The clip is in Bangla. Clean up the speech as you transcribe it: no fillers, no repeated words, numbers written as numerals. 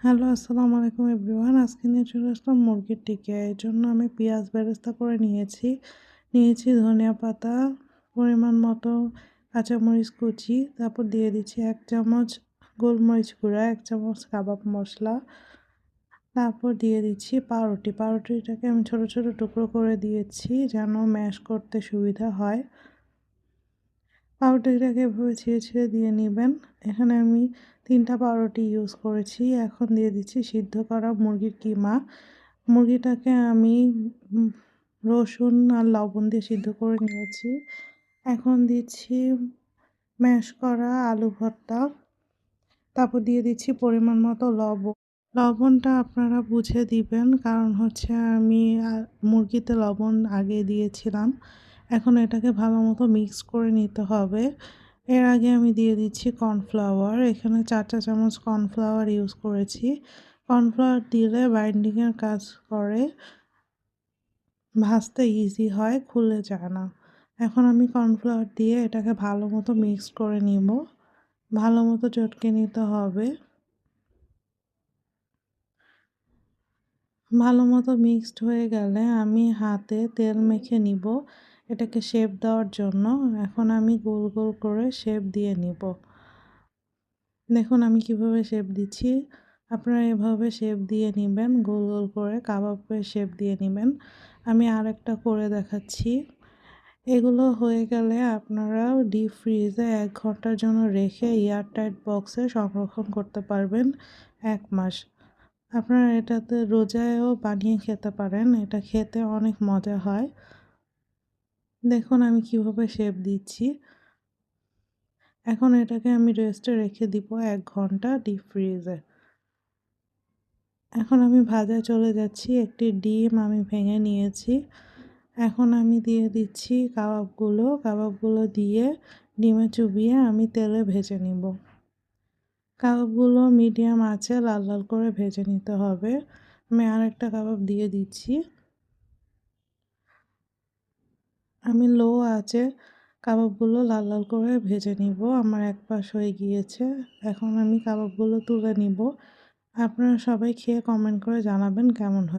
হ্যালো, আসসালামু আলাইকুম এভরিওয়ান। আজকে নিয়ে চলে আসলাম মুরগির টিকিয়া। এর জন্য আমি পেঁয়াজ বেরেস্তা করে নিয়েছি ধনিয়া পাতা, পরিমাণ মতো কাঁচামরিচ কুচি, তারপর দিয়ে দিচ্ছি 1 চামচ গোলমরিচ গুঁড়া, 1 চামচ কাবাব মশলা, তারপর দিয়ে দিচ্ছি পাউরুটিটাকে আমি ছোট ছোট টুকরো করে দিয়েছি যেন ম্যাশ করতে সুবিধা হয়। পাউরুটিটাকে এভাবে ছিঁড়ে ছিঁড়ে দিয়ে নেবেন। এখানে আমি 3টা পাউরুটি ইউজ করেছি। এখন দিয়ে দিচ্ছি সিদ্ধ করা মুরগির কিমা। মুরগিটাকে আমি উম রসুন আর লবণ দিয়ে সিদ্ধ করে নিয়েছি। এখন দিচ্ছি ম্যাশ করা আলু ভর্তা। তারপর দিয়ে দিচ্ছি পরিমাণ মতো লবণ। লবণটা আপনারা বুঝে দিবেন, কারণ হচ্ছে আমি মুরগিতে লবণ আগে দিয়েছিলাম। এখন এটাকে ভালো মতো মিক্স করে নিতে হবে। এর আগে আমি দিয়ে দিচ্ছি কর্নফ্লাওয়ার। এখানে 4 চা চামচ কর্নফ্লাওয়ার ইউজ করেছি। কর্নফ্লাওয়ার দিলে বাইন্ডিংয়ের কাজ করে, ভাজতে ইজি হয়, খুলে যায় না। এখন আমি কর্নফ্লাওয়ার দিয়ে এটাকে ভালো মতো মিক্স করে নিব। ভালো মতো চটকে নিতে হবে। ভালো মতো মিক্সড হয়ে গেলে আমি হাতে তেল মেখে নিব এটাকে শেপ দেওয়ার জন্য। এখন আমি গোল গোল করে শেপ দিয়ে নিব। দেখুন আমি কিভাবে শেপ দিচ্ছি। আপনারা এভাবে শেপ দিয়ে নেবেন, গোল গোল করে কাবাবের শেপ দিয়ে নেবেন। আমি আরেকটা করে দেখাচ্ছি। এগুলো হয়ে গেলে আপনারা ডিপ ফ্রিজে 1 ঘন্টার জন্য রেখে এয়ারটাইট বক্সে সংরক্ষণ করতে পারবেন 1 মাস। আপনারা এটাতে রোজায়ও বানিয়ে খেতে পারেন। এটা খেতে অনেক মজা হয়। দেখুন আমি কিভাবে শেপ দিচ্ছি। এখন এটাকে আমি রেস্টে রেখে দিব 1 ঘন্টা ডিপ ফ্রিজে। এখন আমি ভাজায় চলে যাচ্ছি। একটি ডিম আমি ভেঙে নিয়েছি। এখন আমি দিয়ে দিচ্ছি কাবাবগুলো দিয়ে ডিমে চুবিয়ে আমি তেলে ভেজে নিব। কাবাবগুলো মিডিয়াম আঁচে লাল লাল করে ভেজে নিতে হবে। আমি আরেকটা কাবাব দিয়ে দিচ্ছি। আমি লো আঁচে কাবাবগুলো লাল লাল করে ভেজে নিব। আমার এক পাশ হয়ে গিয়েছে। এখন আমি কাবাবগুলো তুলে নিব। আপনারা সবাই খেয়ে কমেন্ট করে জানাবেন কেমন হয়।